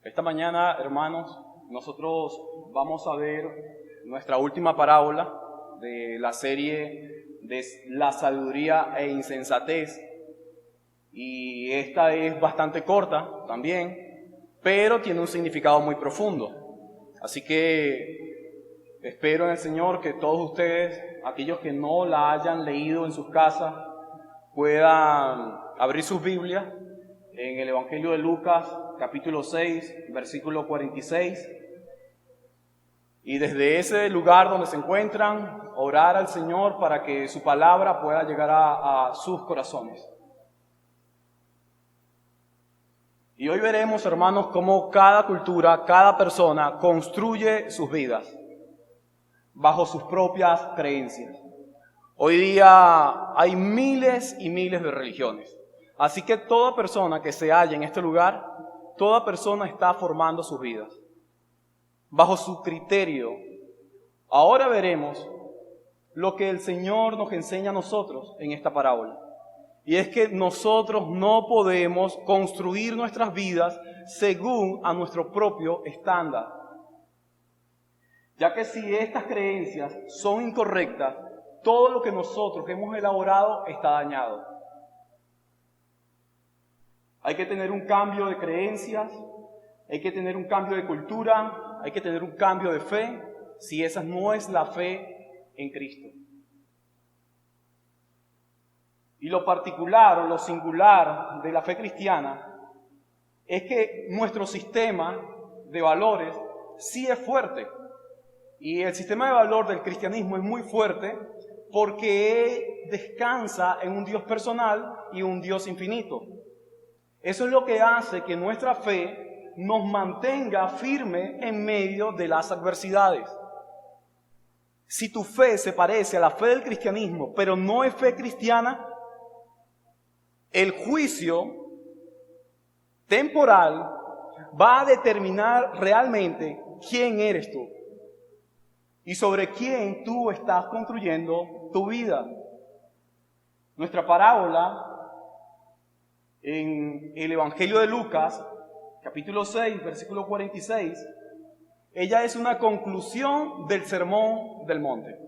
Esta mañana, hermanos, nosotros vamos a ver nuestra última parábola de la serie de la sabiduría e insensatez. Y esta es bastante corta también, pero tiene un significado muy profundo. Así que espero en el Señor que todos ustedes, aquellos que no la hayan leído en sus casas, puedan abrir sus Biblias en el Evangelio de Lucas, capítulo 6, versículo 46. Y desde ese lugar donde se encuentran, orar al Señor para que su palabra pueda llegar a sus corazones. Y hoy veremos, hermanos, cómo cada cultura, cada persona construye sus vidas bajo sus propias creencias. Hoy día hay miles y miles de religiones. Así que toda persona que se halla en este lugar, toda persona está formando sus vidas bajo su criterio. Ahora veremos lo que el Señor nos enseña a nosotros en esta parábola. Y es que nosotros no podemos construir nuestras vidas según a nuestro propio estándar. Ya que si estas creencias son incorrectas, todo lo que nosotros hemos elaborado está dañado. Hay que tener un cambio de creencias, hay que tener un cambio de cultura, hay que tener un cambio de fe, si esa no es la fe en Cristo. Y lo particular o lo singular de la fe cristiana es que nuestro sistema de valores sí es fuerte. Y el sistema de valor del cristianismo es muy fuerte porque descansa en un Dios personal y un Dios infinito. Eso es lo que hace que nuestra fe nos mantenga firme en medio de las adversidades. Si tu fe se parece a la fe del cristianismo, pero no es fe cristiana, el juicio temporal va a determinar realmente quién eres tú y sobre quién tú estás construyendo tu vida. Nuestra parábola en el Evangelio de Lucas, capítulo 6, versículo 46, ella es una conclusión del Sermón del Monte.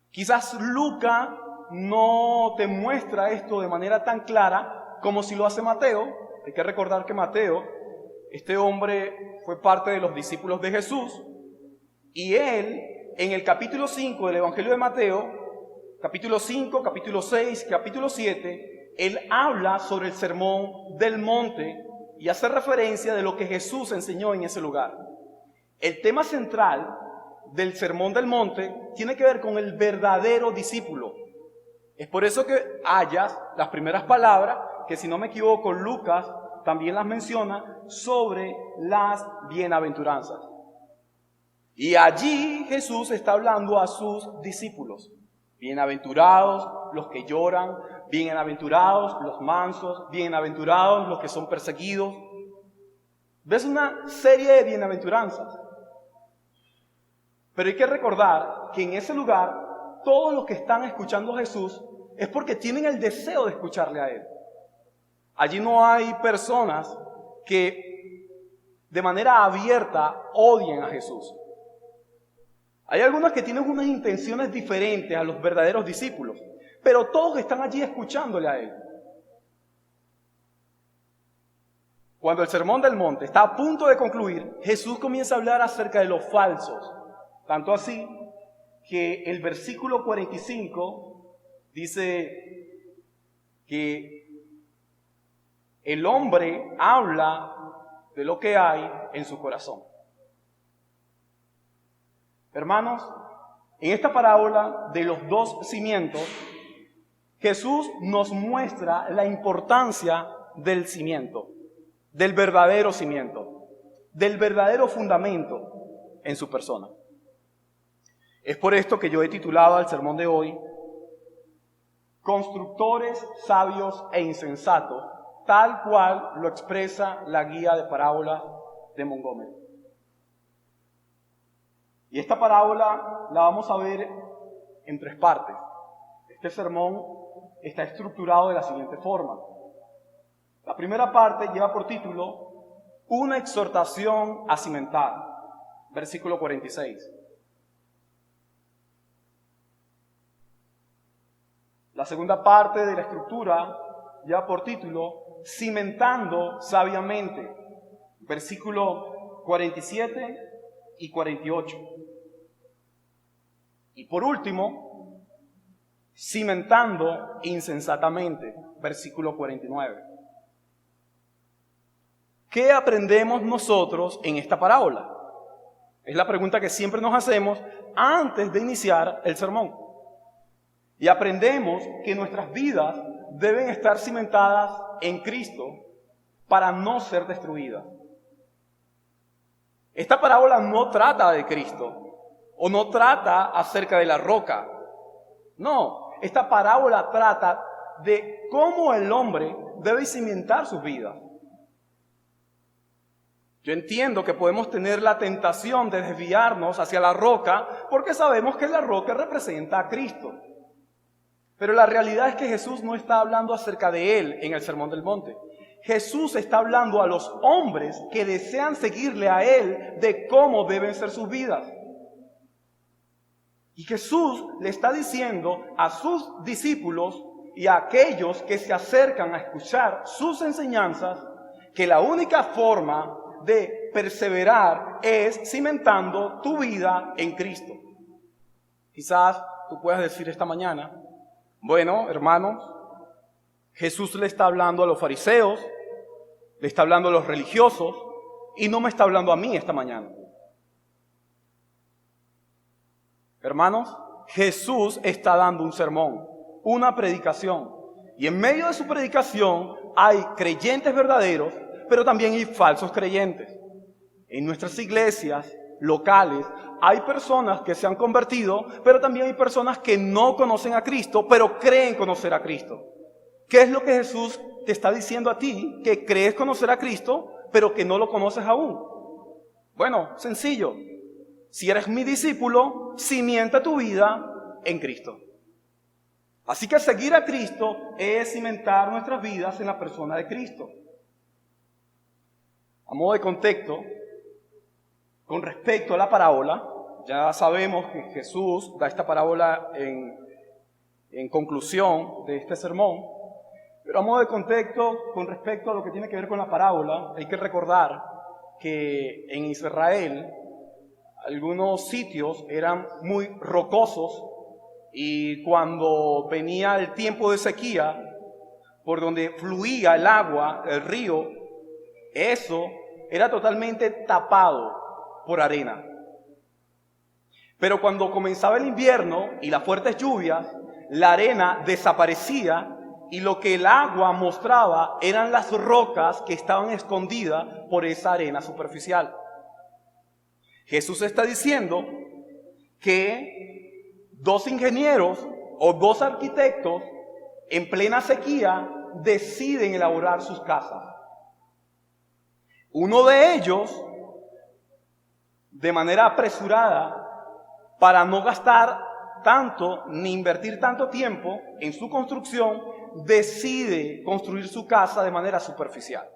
Quizás Lucas no te muestra esto de manera tan clara como si lo hace Mateo. Hay que recordar que Mateo, este hombre, fue parte de los discípulos de Jesús. Y él, en el capítulo 5 del Evangelio de Mateo, capítulo 5, capítulo 6, capítulo 7, él habla sobre el Sermón del Monte y hace referencia de lo que Jesús enseñó en ese lugar. El tema central del Sermón del Monte tiene que ver con el verdadero discípulo. Es por eso que hallas las primeras palabras, que si no me equivoco Lucas también las menciona, sobre las bienaventuranzas. Y allí Jesús está hablando a sus discípulos. Bienaventurados los que lloran, bienaventurados los mansos, bienaventurados los que son perseguidos. ¿Ves una serie de bienaventuranzas? Pero hay que recordar que en ese lugar todos los que están escuchando a Jesús es porque tienen el deseo de escucharle a Él. Allí no hay personas que de manera abierta odien a Jesús. Hay algunos que tienen unas intenciones diferentes a los verdaderos discípulos, pero todos están allí escuchándole a Él. Cuando el Sermón del Monte está a punto de concluir, Jesús comienza a hablar acerca de los falsos. Tanto así que el versículo 45 dice que el hombre habla de lo que hay en su corazón. Hermanos, en esta parábola de los dos cimientos, Jesús nos muestra la importancia del cimiento, del verdadero cimiento, del verdadero fundamento en su persona. Es por esto que yo he titulado al sermón de hoy, Constructores sabios e insensatos, tal cual lo expresa la guía de parábolas de Montgomery. Y esta parábola la vamos a ver en tres partes. Este sermón está estructurado de la siguiente forma. La primera parte lleva por título una exhortación a cimentar. Versículo 46. La segunda parte de la estructura lleva por título cimentando sabiamente. Versículo 47 y 48. Y por último, cimentando insensatamente. Versículo 49. ¿Qué aprendemos nosotros en esta parábola? Es la pregunta que siempre nos hacemos antes de iniciar el sermón. Y aprendemos que nuestras vidas deben estar cimentadas en Cristo para no ser destruidas. Esta parábola no trata de Cristo o no trata acerca de la roca. No, esta parábola trata de cómo el hombre debe cimentar sus vidas. Yo entiendo que podemos tener la tentación de desviarnos hacia la roca porque sabemos que la roca representa a Cristo. Pero la realidad es que Jesús no está hablando acerca de Él en el Sermón del Monte. Jesús está hablando a los hombres que desean seguirle a Él de cómo deben ser sus vidas. Y Jesús le está diciendo a sus discípulos y a aquellos que se acercan a escuchar sus enseñanzas que la única forma de perseverar es cimentando tu vida en Cristo. Quizás tú puedas decir esta mañana, bueno, hermanos, Jesús le está hablando a los fariseos, le está hablando a los religiosos y no me está hablando a mí esta mañana. Hermanos, Jesús está dando un sermón, una predicación. Y en medio de su predicación hay creyentes verdaderos, pero también hay falsos creyentes. En nuestras iglesias locales hay personas que se han convertido, pero también hay personas que no conocen a Cristo, pero creen conocer a Cristo. ¿Qué es lo que Jesús te está diciendo a ti? Que crees conocer a Cristo, pero que no lo conoces aún. Bueno, sencillo. Si eres mi discípulo, cimienta tu vida en Cristo. Así que seguir a Cristo es cimentar nuestras vidas en la persona de Cristo. A modo de contexto, con respecto a la parábola, ya sabemos que Jesús da esta parábola en conclusión de este sermón, pero a modo de contexto, con respecto a lo que tiene que ver con la parábola, hay que recordar que en Israel algunos sitios eran muy rocosos y cuando venía el tiempo de sequía, por donde fluía el agua, el río, eso era totalmente tapado por arena. Pero cuando comenzaba el invierno y las fuertes lluvias, la arena desaparecía y lo que el agua mostraba eran las rocas que estaban escondidas por esa arena superficial. Jesús está diciendo que dos ingenieros o dos arquitectos en plena sequía deciden elaborar sus casas. Uno de ellos, de manera apresurada, para no gastar tanto ni invertir tanto tiempo en su construcción, decide construir su casa de manera superficial,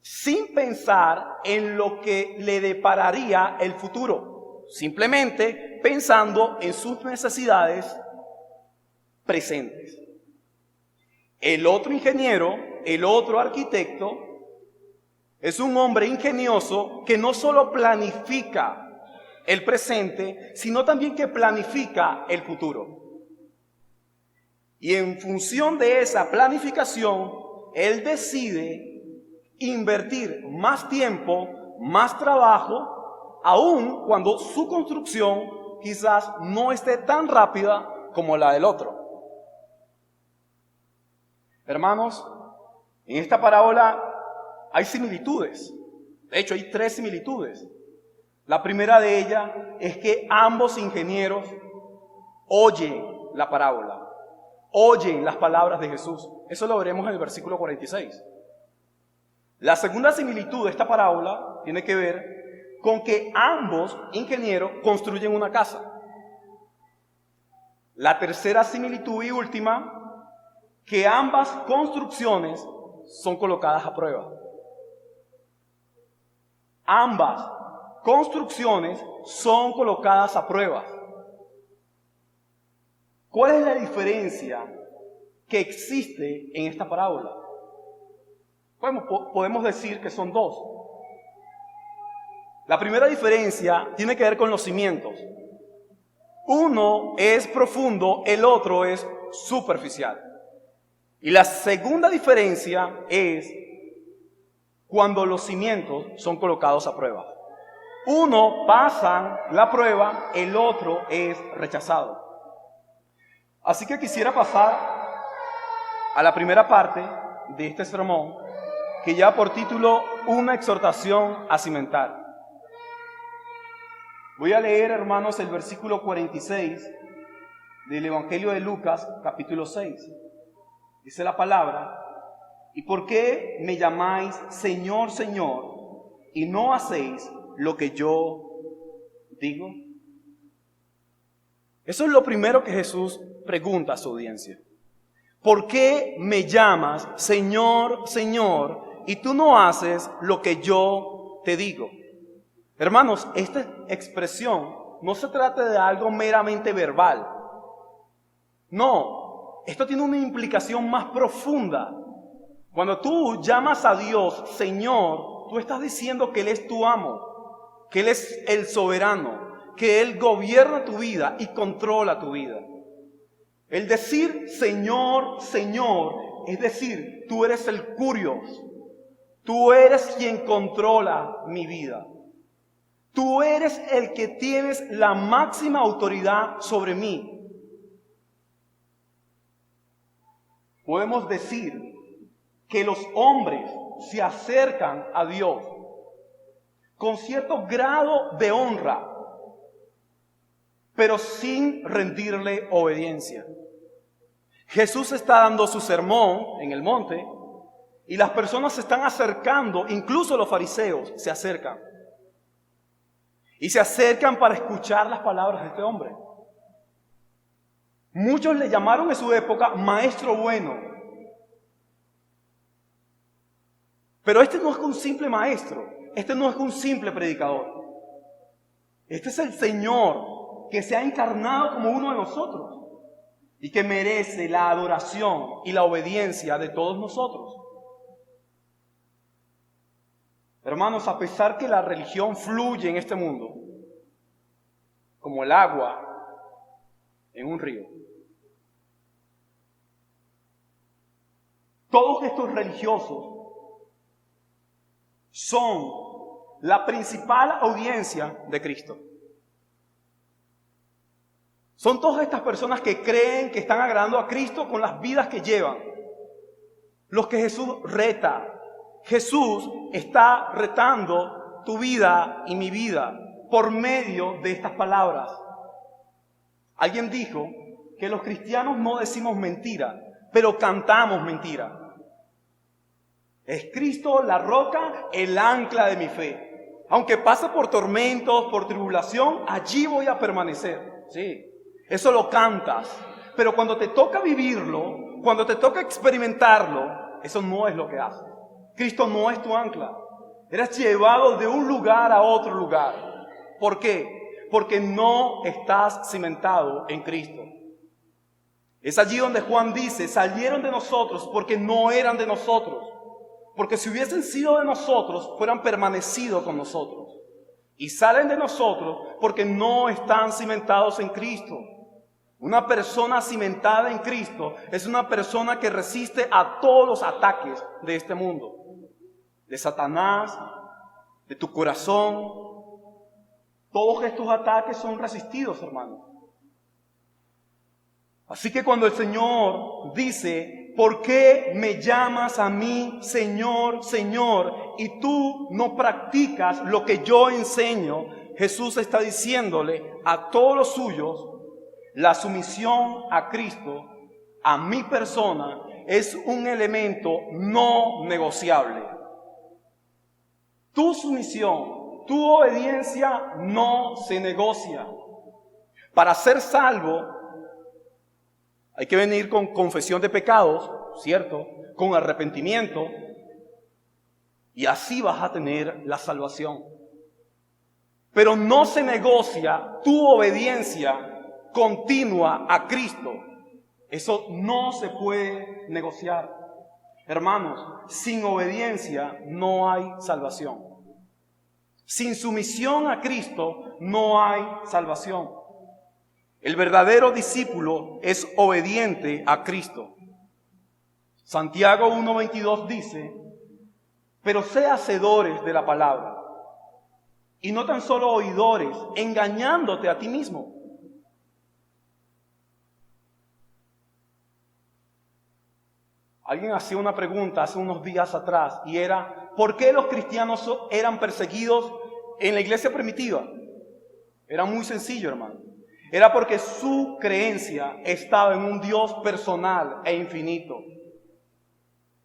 sin pensar en lo que le depararía el futuro, simplemente pensando en sus necesidades presentes. El otro ingeniero, el otro arquitecto, es un hombre ingenioso que no solo planifica el presente, sino también que planifica el futuro. Y en función de esa planificación, él decide invertir más tiempo, más trabajo, aun cuando su construcción quizás no esté tan rápida como la del otro. Hermanos, en esta parábola hay similitudes. De hecho, hay 3 similitudes. La primera de ellas es que ambos ingenieros oyen la parábola, oyen las palabras de Jesús. Eso lo veremos en el versículo 46. La segunda similitud de esta parábola tiene que ver con que ambos ingenieros construyen una casa. La tercera similitud y última, que ambas construcciones son colocadas a prueba. Ambas construcciones son colocadas a prueba. ¿Cuál es la diferencia que existe en esta parábola? Podemos decir que son dos. La primera diferencia tiene que ver con los cimientos. Uno es profundo, el otro es superficial. Y la segunda diferencia es cuando los cimientos son colocados a prueba. Uno pasa la prueba, el otro es rechazado. Así que quisiera pasar a la primera parte de este sermón, que lleva por título Una exhortación a cimentar. Voy a leer, hermanos, el versículo 46 del Evangelio de Lucas, capítulo 6. Dice la palabra: ¿y por qué me llamáis Señor, Señor, y no hacéis lo que yo digo? Eso es lo primero que Jesús pregunta a su audiencia. ¿Por qué me llamas Señor, Señor, y tú no haces lo que yo te digo? Hermanos, esta expresión no se trata de algo meramente verbal. No, esto tiene una implicación más profunda. Cuando tú llamas a Dios Señor, tú estás diciendo que Él es tu amo, que Él es el soberano, que Él gobierna tu vida y controla tu vida. El decir Señor, Señor, es decir, tú eres el Kurios, tú eres quien controla mi vida. Tú eres el que tienes la máxima autoridad sobre mí. Podemos decir que los hombres se acercan a Dios con cierto grado de honra, pero sin rendirle obediencia. Jesús está dando su sermón en el monte y las personas se están acercando, incluso los fariseos se acercan. Y se acercan para escuchar las palabras de este hombre. Muchos le llamaron en su época maestro bueno. Pero este no es un simple maestro. Este no es un simple predicador. Este es el Señor que se ha encarnado como uno de nosotros y que merece la adoración y la obediencia de todos nosotros. Hermanos, a pesar que la religión fluye en este mundo como el agua en un río, todos estos religiosos son la principal audiencia de Cristo. Son todas estas personas que creen que están agradando a Cristo con las vidas que llevan, los que Jesús reta. Jesús está retando tu vida y mi vida por medio de estas palabras. Alguien dijo que los cristianos no decimos mentira, pero cantamos mentira. Es Cristo la roca, el ancla de mi fe. Aunque pase por tormentos, por tribulación, allí voy a permanecer. Sí, eso lo cantas. Pero cuando te toca vivirlo, cuando te toca experimentarlo, eso no es lo que haces. Cristo no es tu ancla. Eres llevado de un lugar a otro lugar. ¿Por qué? Porque no estás cimentado en Cristo. Es allí donde Juan dice, salieron de nosotros porque no eran de nosotros. Porque si hubiesen sido de nosotros, fueran permanecido con nosotros. Y salen de nosotros porque no están cimentados en Cristo. Una persona cimentada en Cristo es una persona que resiste a todos los ataques de este mundo. De Satanás, de tu corazón. Todos estos ataques son resistidos, hermanos. Así que cuando el Señor dice, ¿por qué me llamas a mí, Señor, Señor, y tú no practicas lo que yo enseño? Jesús está diciéndole a todos los suyos, la sumisión a Cristo, a mi persona, es un elemento no negociable. Tu sumisión, tu obediencia no se negocia. Para ser salvo, hay que venir con confesión de pecados, ¿cierto? Con arrepentimiento. Y así vas a tener la salvación. Pero no se negocia tu obediencia continua a Cristo. Eso no se puede negociar. Hermanos, sin obediencia no hay salvación. Sin sumisión a Cristo no hay salvación. El verdadero discípulo es obediente a Cristo. Santiago 1:22 dice: pero sé hacedores de la palabra, y no tan solo oidores, engañándote a ti mismo. Alguien hacía una pregunta hace unos días atrás y era: ¿por qué los cristianos eran perseguidos en la iglesia primitiva? Era muy sencillo, hermano. Era porque su creencia estaba en un Dios personal e infinito.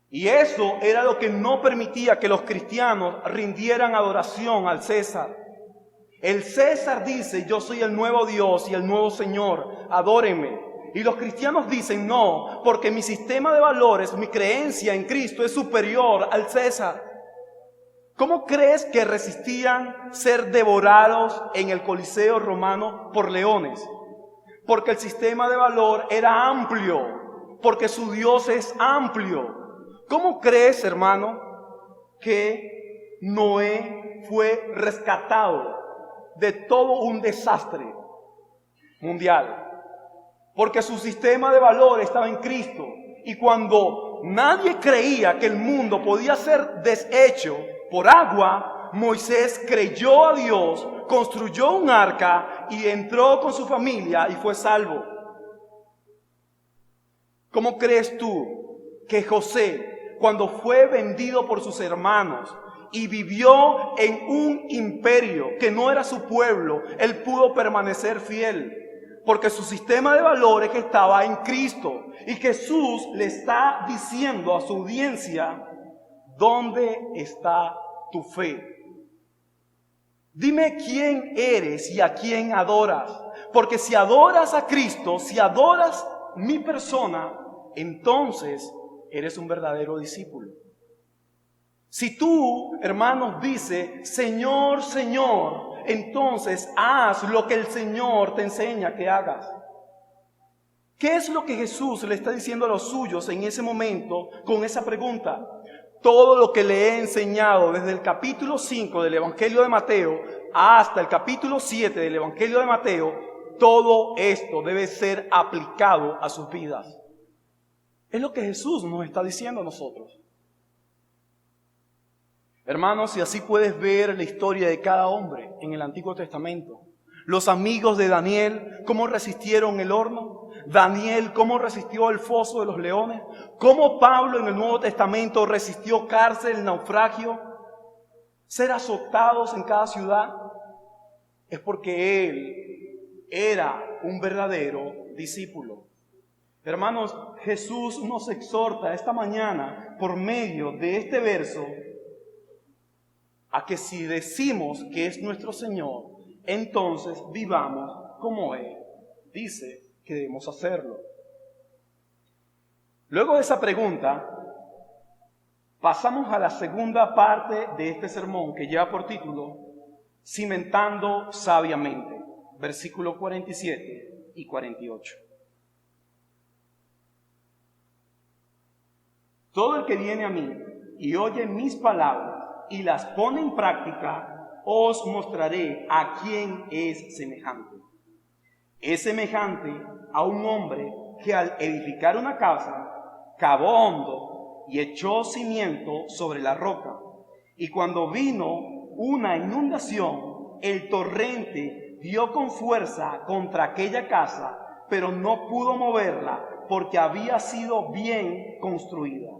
Y eso era lo que no permitía que los cristianos rindieran adoración al César. El César dice: yo soy el nuevo Dios y el nuevo Señor, adórenme. Y los cristianos dicen: no, porque mi sistema de valores, mi creencia en Cristo es superior al César. ¿Cómo crees que resistían ser devorados en el Coliseo romano por leones? Porque el sistema de valor era amplio, porque su Dios es amplio. ¿Cómo crees, hermano, que Noé fue rescatado de todo un desastre mundial? Porque su sistema de valor estaba en Cristo. Y cuando nadie creía que el mundo podía ser deshecho por agua, Moisés creyó a Dios, construyó un arca y entró con su familia y fue salvo. ¿Cómo crees tú que José, cuando fue vendido por sus hermanos y vivió en un imperio que no era su pueblo, él pudo permanecer fiel? Porque su sistema de valores estaba en Cristo. Y Jesús le está diciendo a su audiencia: ¿dónde está tu fe? Dime quién eres y a quién adoras. Porque si adoras a Cristo, si adoras mi persona, entonces eres un verdadero discípulo. Si tú, hermanos, dices: Señor, Señor, entonces haz lo que el Señor te enseña que hagas. ¿Qué es lo que Jesús le está diciendo a los suyos en ese momento con esa pregunta? Todo lo que le he enseñado desde el capítulo 5 del Evangelio de Mateo hasta el capítulo 7 del Evangelio de Mateo, todo esto debe ser aplicado a sus vidas. Es lo que Jesús nos está diciendo a nosotros. Hermanos, y así puedes ver la historia de cada hombre en el Antiguo Testamento. Los amigos de Daniel, cómo resistieron el horno. Daniel, cómo resistió el foso de los leones. Cómo Pablo en el Nuevo Testamento resistió cárcel, naufragio, ser azotados en cada ciudad. Es porque él era un verdadero discípulo. Hermanos, Jesús nos exhorta esta mañana por medio de este verso a que si decimos que es nuestro Señor, entonces vivamos como Él dice que debemos hacerlo. Luego de esa pregunta, pasamos a la segunda parte de este sermón que lleva por título Cimentando sabiamente, versículos 47 y 48. Todo el que viene a mí y oye mis palabras y las pone en práctica, os mostraré a quién es semejante. Es semejante a un hombre que al edificar una casa, cavó hondo y echó cimiento sobre la roca. Y cuando vino una inundación, el torrente dio con fuerza contra aquella casa, pero no pudo moverla porque había sido bien construida.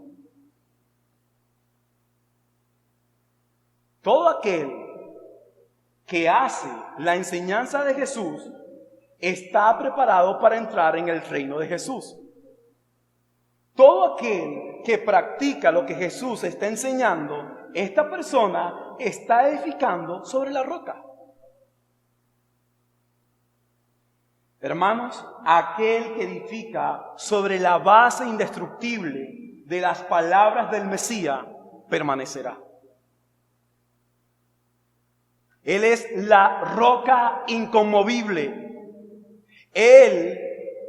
Todo aquel que hace la enseñanza de Jesús está preparado para entrar en el reino de Jesús. Todo aquel que practica lo que Jesús está enseñando, esta persona está edificando sobre la roca. Hermanos, aquel que edifica sobre la base indestructible de las palabras del Mesías permanecerá. Él es la roca inconmovible. Él,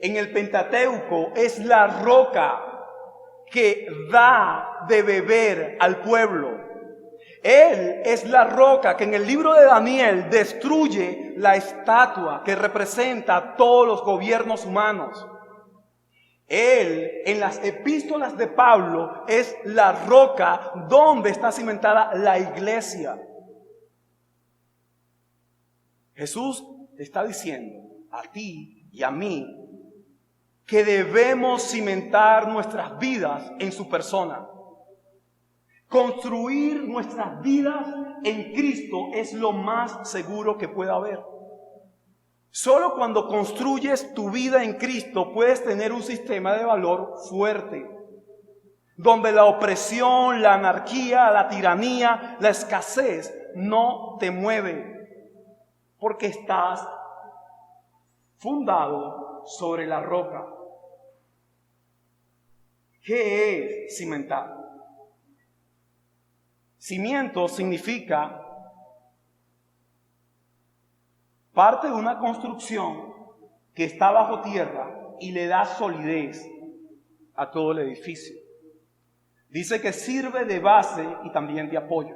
en el Pentateuco, es la roca que da de beber al pueblo. Él es la roca que en el libro de Daniel destruye la estatua que representa a todos los gobiernos humanos. Él, en las epístolas de Pablo, es la roca donde está cimentada la iglesia. Jesús te está diciendo a ti y a mí que debemos cimentar nuestras vidas en su persona. Construir nuestras vidas en Cristo es lo más seguro que pueda haber. Solo cuando construyes tu vida en Cristo puedes tener un sistema de valor fuerte, donde la opresión, la anarquía, la tiranía, la escasez no te mueve, porque estás fundado sobre la roca. ¿Qué es cimentar? Cimiento significa parte de una construcción que está bajo tierra y le da solidez a todo el edificio. Dice que sirve de base y también de apoyo.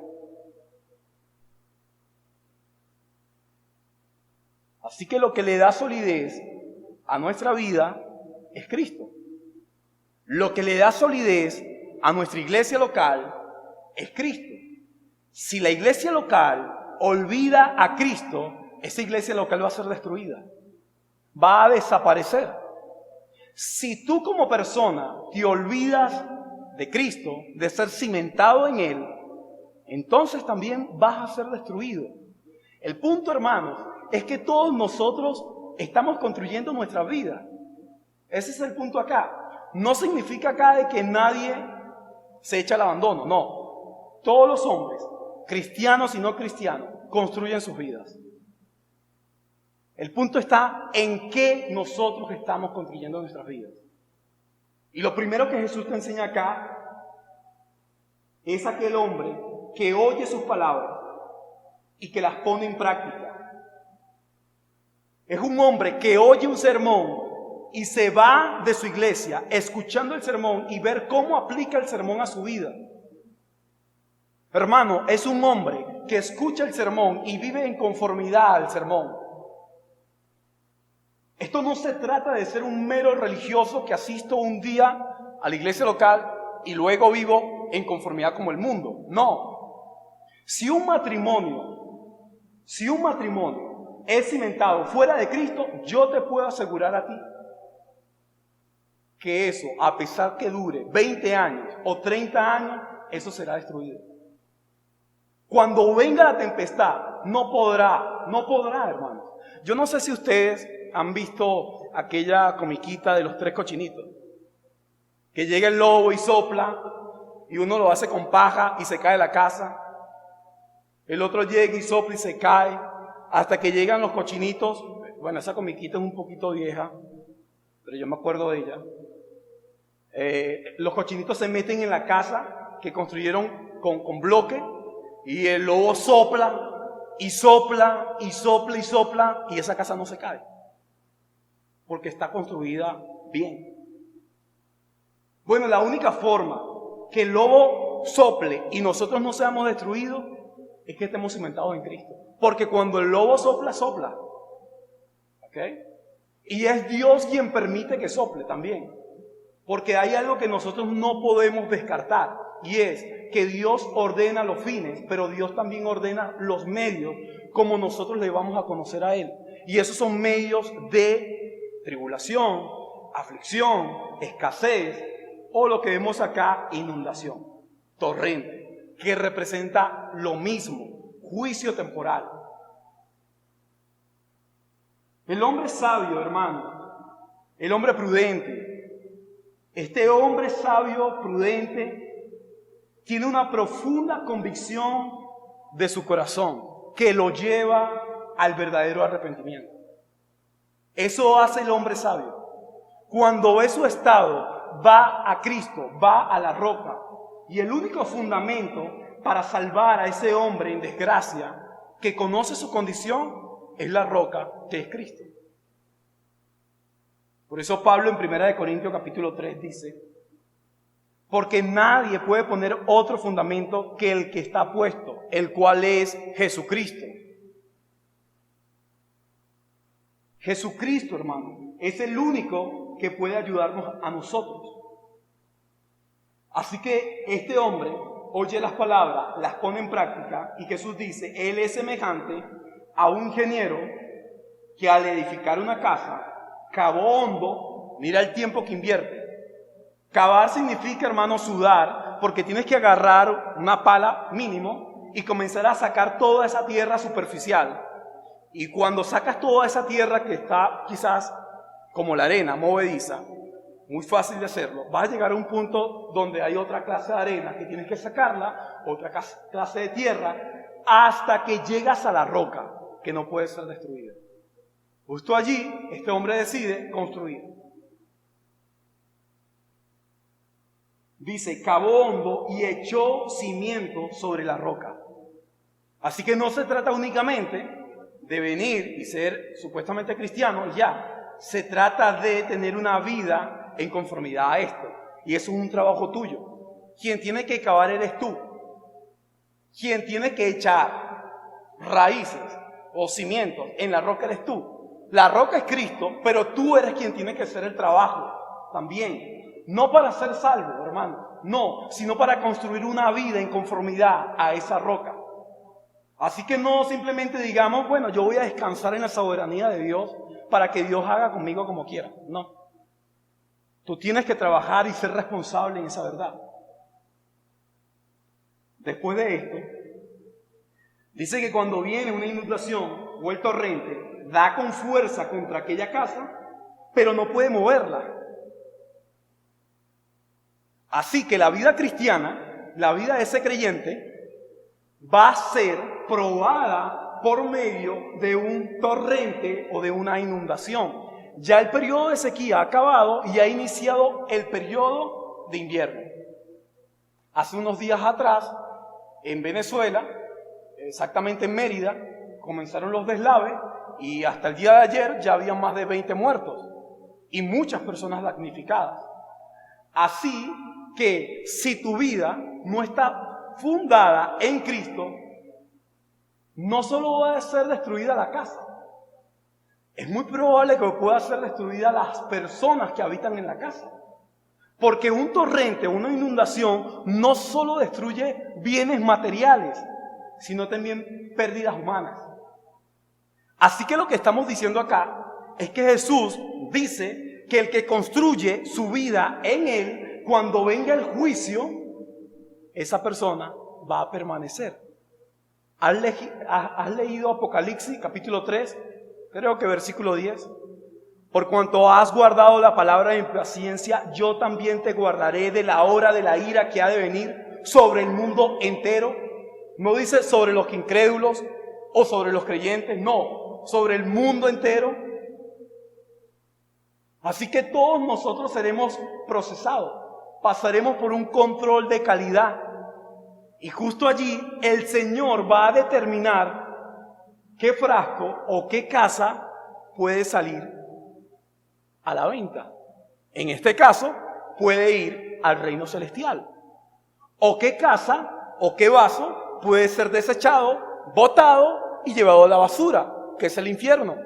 Así que lo que le da solidez a nuestra vida es Cristo. Lo que le da solidez a nuestra iglesia local es Cristo. Si la iglesia local olvida a Cristo, esa iglesia local va a ser destruida, va a desaparecer. Si tú como persona te olvidas de Cristo, de ser cimentado en Él, entonces también vas a ser destruido. El punto, hermanos, es que todos nosotros estamos construyendo nuestra vida. Ese es el punto acá. No significa acá de que nadie se echa al abandono, no. Todos los hombres, cristianos y no cristianos, construyen sus vidas. El punto está en qué nosotros estamos construyendo nuestras vidas. Y lo primero que Jesús te enseña acá es aquel hombre que oye sus palabras y que las pone en práctica. Es un hombre que oye un sermón y se va de su iglesia escuchando el sermón y ver cómo aplica el sermón a su vida. Hermano, es un hombre que escucha el sermón y vive en conformidad al sermón. Esto no se trata de ser un mero religioso que asisto un día a la iglesia local y luego vivo en conformidad como el mundo. No. Si un matrimonio es cimentado fuera de Cristo, yo te puedo asegurar a ti que eso, a pesar que dure 20 años o 30 años, eso será destruido. Cuando venga la tempestad, no podrá, hermanos. Yo no sé si ustedes han visto aquella comiquita de los 3 cochinitos. Que llega el lobo y sopla, y uno lo hace con paja y se cae la casa. El otro llega y sopla y se cae, hasta que llegan los cochinitos. Bueno, esa comiquita es un poquito vieja, pero yo me acuerdo de ella. Los cochinitos se meten en la casa que construyeron con bloque, y el lobo sopla, y sopla, y sopla, y sopla, y esa casa no se cae, porque está construida bien. Bueno, la única forma que el lobo sople y nosotros no seamos destruidos es que estemos cimentados en Cristo. Porque cuando el lobo sopla, sopla. ¿Ok? Y es Dios quien permite que sople también. Porque hay algo que nosotros no podemos descartar. Y es que Dios ordena los fines, pero Dios también ordena los medios como nosotros le vamos a conocer a Él. Y esos son medios de tribulación, aflicción, escasez, o lo que vemos acá, inundación, torrente, que representa lo mismo, juicio temporal. El hombre sabio, hermano, el hombre prudente, este hombre sabio, prudente, tiene una profunda convicción de su corazón que lo lleva al verdadero arrepentimiento. Eso hace el hombre sabio. Cuando ve su estado, va a Cristo, va a la roca. Y el único fundamento para salvar a ese hombre en desgracia que conoce su condición, es la roca que es Cristo. Por eso Pablo en 1 Corintios capítulo 3 dice: porque nadie puede poner otro fundamento que el que está puesto, el cual es Jesucristo. Jesucristo, hermano, es el único que puede ayudarnos a nosotros. Así que este hombre oye las palabras, las pone en práctica, y Jesús dice: él es semejante a un ingeniero que al edificar una casa cavó hondo. Mira el tiempo que invierte. Cavar significa, hermano, sudar, porque tienes que agarrar una pala mínimo y comenzar a sacar toda esa tierra superficial. Y cuando sacas toda esa tierra que está quizás como la arena movediza, muy fácil de hacerlo, vas a llegar a un punto donde hay otra clase de arena que tienes que sacarla, otra clase de tierra, hasta que llegas a la roca que no puede ser destruida. Justo allí, este hombre decide construir. Dice: cavó hondo y echó cimiento sobre la roca. Así que no se trata únicamente de venir y ser supuestamente cristiano, ya. Se trata de tener una vida en conformidad a esto. Y eso es un trabajo tuyo. Quien tiene que cavar eres tú. Quien tiene que echar raíces o cimientos en la roca eres tú. La roca es Cristo, pero tú eres quien tiene que hacer el trabajo también. No para ser salvo, hermano, no, sino para construir una vida en conformidad a esa roca. Así que no simplemente digamos: bueno, yo voy a descansar en la soberanía de Dios para que Dios haga conmigo como quiera. No. Tú tienes que trabajar y ser responsable en esa verdad. Después de esto, dice que cuando viene una inundación o el torrente, da con fuerza contra aquella casa, pero no puede moverla. Así que la vida cristiana, la vida de ese creyente, va a ser probada por medio de un torrente o de una inundación. Ya el periodo de sequía ha acabado y ha iniciado el periodo de invierno. Hace unos días atrás, en Venezuela, exactamente en Mérida, comenzaron los deslaves y hasta el día de ayer ya había más de 20 muertos y muchas personas damnificadas. Así que si tu vida no está fundada en Cristo, no solo va a ser destruida la casa, es muy probable que pueda ser destruida las personas que habitan en la casa. Porque un torrente, una inundación, no solo destruye bienes materiales, sino también pérdidas humanas. Así que lo que estamos diciendo acá es que Jesús dice que el que construye su vida en Él, cuando venga el juicio, esa persona va a permanecer. ¿Has leído Apocalipsis capítulo 3? Creo que versículo 10. Por cuanto has guardado la palabra de mi paciencia, yo también te guardaré de la hora de la ira que ha de venir sobre el mundo entero. No dice sobre los incrédulos o sobre los creyentes, no, sobre el mundo entero. Así que todos nosotros seremos procesados, pasaremos por un control de calidad. Y justo allí el Señor va a determinar qué frasco o qué casa puede salir a la venta. En este caso, puede ir al reino celestial. O qué casa o qué vaso puede ser desechado, botado y llevado a la basura, que es el infierno.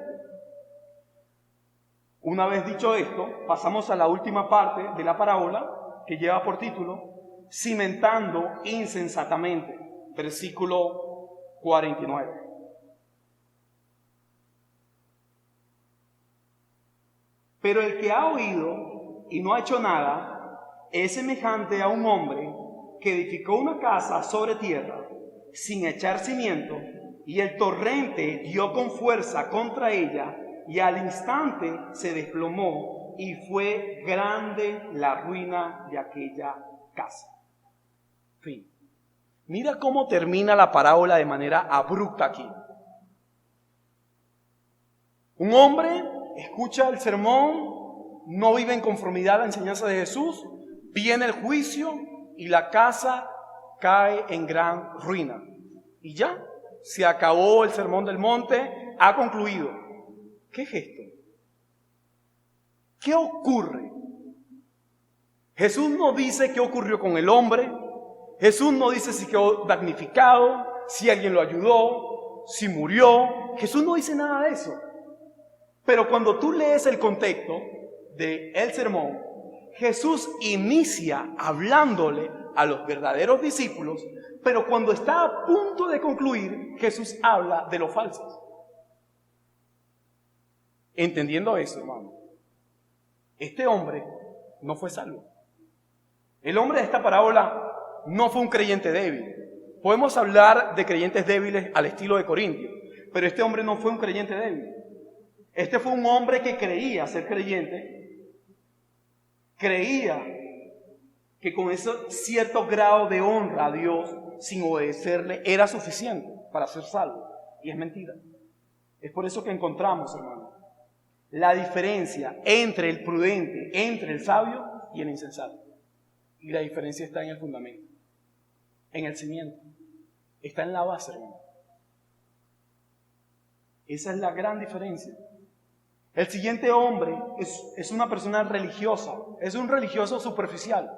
Una vez dicho esto, pasamos a la última parte de la parábola, que lleva por título Cimentando insensatamente, versículo 49. Pero el que ha oído y no ha hecho nada es semejante a un hombre que edificó una casa sobre tierra sin echar cimiento, y el torrente dio con fuerza contra ella, y al instante se desplomó, y fue grande la ruina de aquella casa. Fin. Mira cómo termina la parábola de manera abrupta aquí. Un hombre escucha el sermón, no vive en conformidad a la enseñanza de Jesús, viene el juicio y la casa cae en gran ruina. Y ya, Se acabó el sermón del monte, ha concluido. ¿Qué es esto? ¿Qué ocurre? Jesús no dice qué ocurrió con el hombre. Jesús no dice si quedó damnificado, si alguien lo ayudó, si murió. Jesús no dice nada de eso. Pero cuando tú lees el contexto del sermón, Jesús inicia hablándole a los verdaderos discípulos, pero cuando está a punto de concluir, Jesús habla de los falsos. Entendiendo eso, hermano, este hombre no fue salvo. El hombre de esta parábola no fue un creyente débil. Podemos hablar de creyentes débiles al estilo de Corintios, pero este hombre no fue un creyente débil. Este fue un hombre que creía ser creyente, creía que con ese cierto grado de honra a Dios, sin obedecerle, era suficiente para ser salvo. Y es mentira. Es por eso que encontramos, hermano, la diferencia entre el prudente, entre el sabio y el insensato. Y la diferencia está en el fundamento, en el cimiento, está en la base, hermano. Esa es la gran diferencia. El siguiente hombre es una persona religiosa, es un religioso superficial.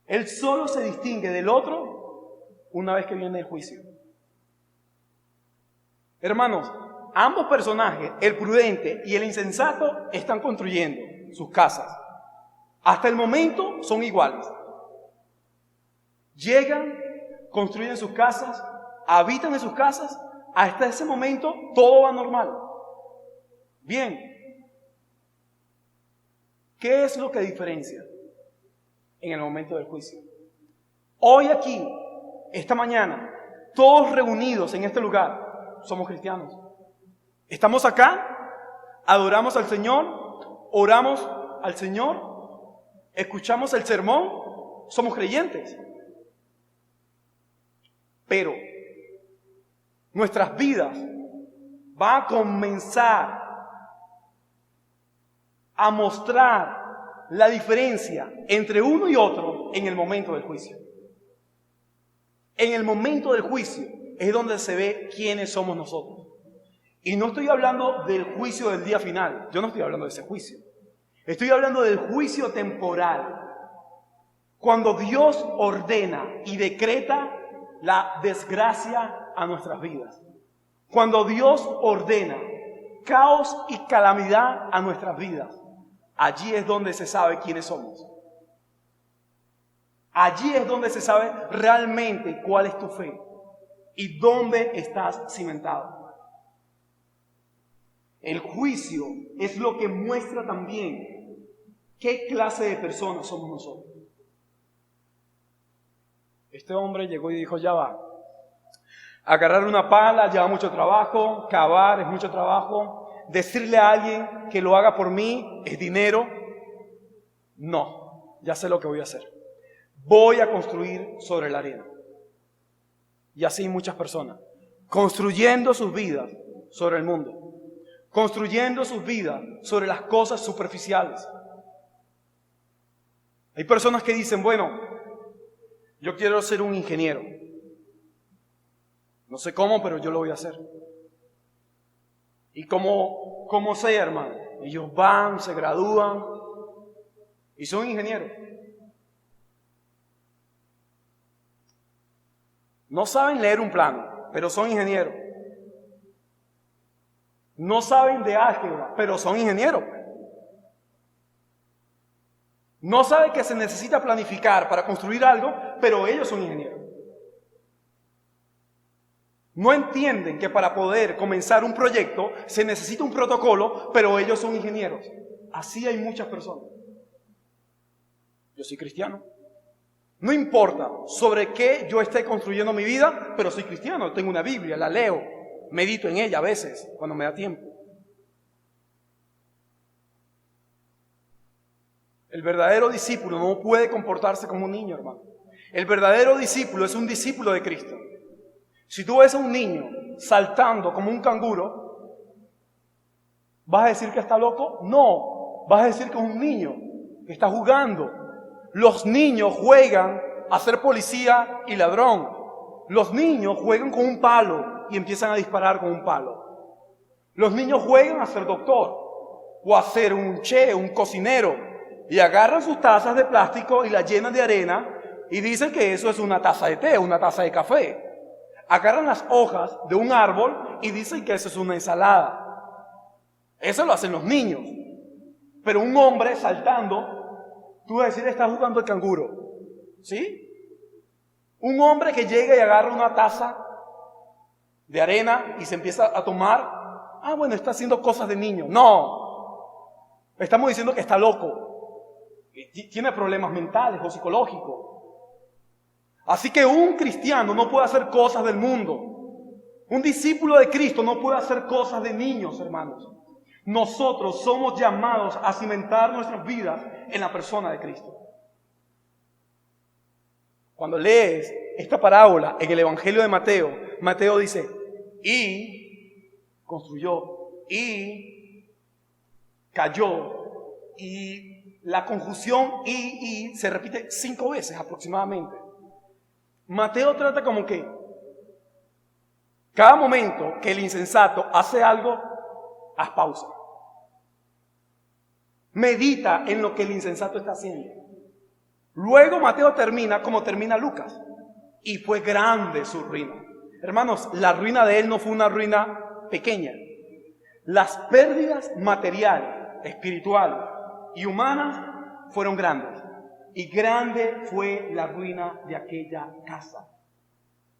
Él solo se distingue del otro una vez que viene el juicio. Hermanos, ambos personajes, el prudente y el insensato, están construyendo sus casas. Hasta el momento son iguales. Llegan, construyen sus casas, habitan en sus casas. Hasta ese momento todo va normal. Bien. ¿Qué es lo que diferencia en el momento del juicio? Hoy aquí, esta mañana, todos reunidos en este lugar, somos cristianos. Estamos acá, adoramos al Señor, oramos al Señor, escuchamos el sermón, somos creyentes. Pero nuestras vidas van a comenzar a mostrar la diferencia entre uno y otro en el momento del juicio. En el momento del juicio es donde se ve quiénes somos nosotros. Y no estoy hablando del juicio del día final. Yo no estoy hablando de ese juicio. Estoy hablando del juicio temporal. Cuando Dios ordena y decreta la desgracia a nuestras vidas. Cuando Dios ordena caos y calamidad a nuestras vidas. Allí es donde se sabe quiénes somos. Allí es donde se sabe realmente cuál es tu fe y dónde estás cimentado. El juicio es lo que muestra también qué clase de personas somos nosotros. Este hombre llegó y dijo, ya va. Agarrar una pala lleva mucho trabajo, cavar es mucho trabajo, decirle a alguien que lo haga por mí es dinero. No, ya sé lo que voy a hacer. Voy a construir sobre la arena. Y así muchas personas, construyendo sus vidas sobre el mundo, construyendo sus vidas sobre las cosas superficiales. Hay personas que dicen, bueno, yo quiero ser un ingeniero. No sé cómo, pero yo lo voy a hacer. ¿Y cómo sé, hermano? Ellos van, se gradúan y son ingenieros. No saben leer un plano, pero son ingenieros. No saben de álgebra, pero son ingenieros. No saben que se necesita planificar para construir algo, pero ellos son ingenieros. No entienden que para poder comenzar un proyecto se necesita un protocolo, pero ellos son ingenieros. Así hay muchas personas. Yo soy cristiano. No importa sobre qué yo esté construyendo mi vida, pero soy cristiano. Tengo una Biblia, la leo, medito en ella a veces, cuando me da tiempo. El verdadero discípulo no puede comportarse como un niño, hermano. El verdadero discípulo es un discípulo de Cristo. Si tú ves a un niño saltando como un canguro, ¿vas a decir que está loco? No, vas a decir que es un niño que está jugando. Los niños juegan a ser policía y ladrón. Los niños juegan con un palo y empiezan a disparar con un palo. Los niños juegan a ser doctor o a ser un chef, un cocinero, y agarran sus tazas de plástico y las llenan de arena y dicen que eso es una taza de té, una taza de café. Agarran las hojas de un árbol y dicen que eso es una ensalada. Eso lo hacen los niños. Pero un hombre saltando, tú vas a decir, está jugando el canguro. ¿Sí? Un hombre que llega y agarra una taza de arena y se empieza a tomar. Bueno, está haciendo cosas de niño. No. Estamos diciendo que está loco. Tiene problemas mentales o psicológicos. Así que un cristiano no puede hacer cosas del mundo. Un discípulo de Cristo no puede hacer cosas de niños, hermanos. Nosotros somos llamados a cimentar nuestras vidas en la persona de Cristo. Cuando lees esta parábola en el Evangelio de Mateo, Mateo dice, y construyó, y cayó, y la conjunción y se repite 5 veces aproximadamente. Mateo trata como que cada momento que el insensato hace algo, haz pausa. Medita en lo que el insensato está haciendo. Luego Mateo termina como termina Lucas. Y fue grande su ruina. Hermanos, la ruina de él no fue una ruina pequeña. Las pérdidas materiales, espirituales y humanas fueron grandes. Y grande fue la ruina de aquella casa.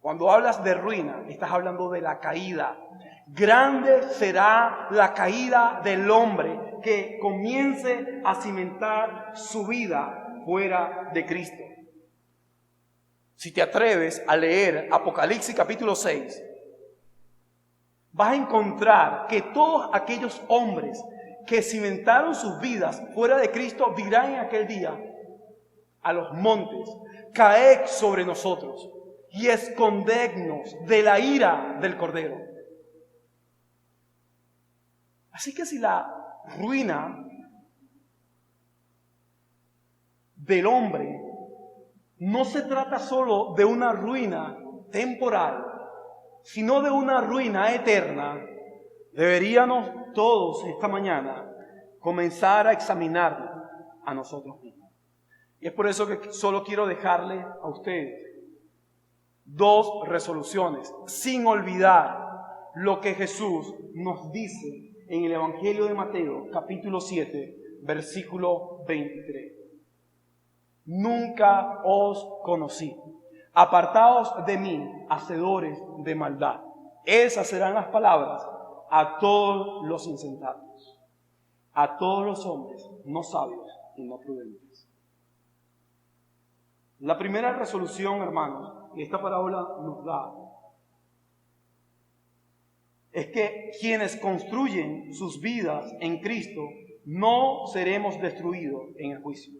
Cuando hablas de ruina, estás hablando de la caída. Grande será la caída del hombre que comience a cimentar su vida fuera de Cristo. Si te atreves a leer Apocalipsis capítulo 6, vas a encontrar que todos aquellos hombres que cimentaron sus vidas fuera de Cristo dirán en aquel día a los montes, caed sobre nosotros y escondednos de la ira del Cordero. Así que si la ruina del hombre no se trata solo de una ruina temporal, sino de una ruina eterna, deberíamos todos esta mañana comenzar a examinarnos a nosotros mismos. Y es por eso que solo quiero dejarle a ustedes 2 resoluciones, sin olvidar lo que Jesús nos dice en el Evangelio de Mateo, capítulo 7, versículo 23. Nunca os conocí. Apartaos de mí, hacedores de maldad. Esas serán las palabras a todos los insensatos, a todos los hombres no sabios y no prudentes. La primera resolución, hermanos, que esta parábola nos da, es que quienes construyen sus vidas en Cristo no seremos destruidos en el juicio.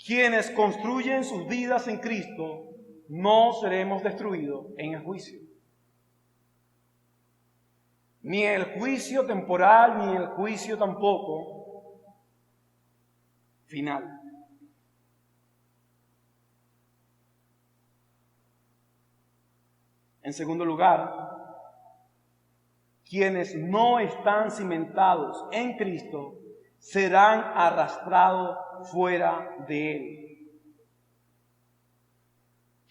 Quienes construyen sus vidas en Cristo no seremos destruidos en el juicio. Ni el juicio temporal, ni el juicio tampoco final. En segundo lugar, quienes no están cimentados en Cristo serán arrastrados fuera de Él.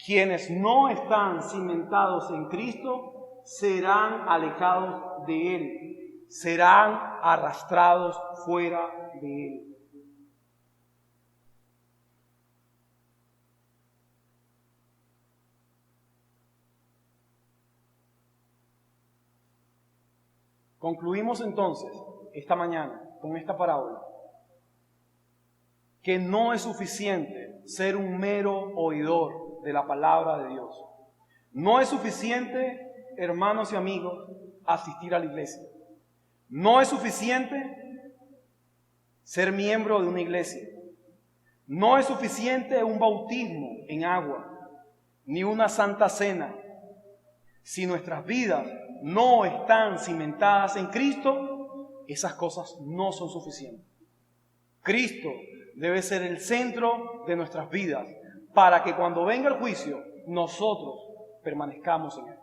Quienes no están cimentados en Cristo serán alejados de Él, serán arrastrados fuera de Él. Concluimos entonces esta mañana con esta parábola que no es suficiente ser un mero oidor de la palabra de Dios. No es suficiente, hermanos y amigos, asistir a la iglesia. No es suficiente ser miembro de una iglesia. No es suficiente un bautismo en agua, ni una santa cena. Si nuestras vidas no están cimentadas en Cristo, esas cosas no son suficientes. Cristo debe ser el centro de nuestras vidas. para que cuando venga el juicio nosotros permanezcamos en él.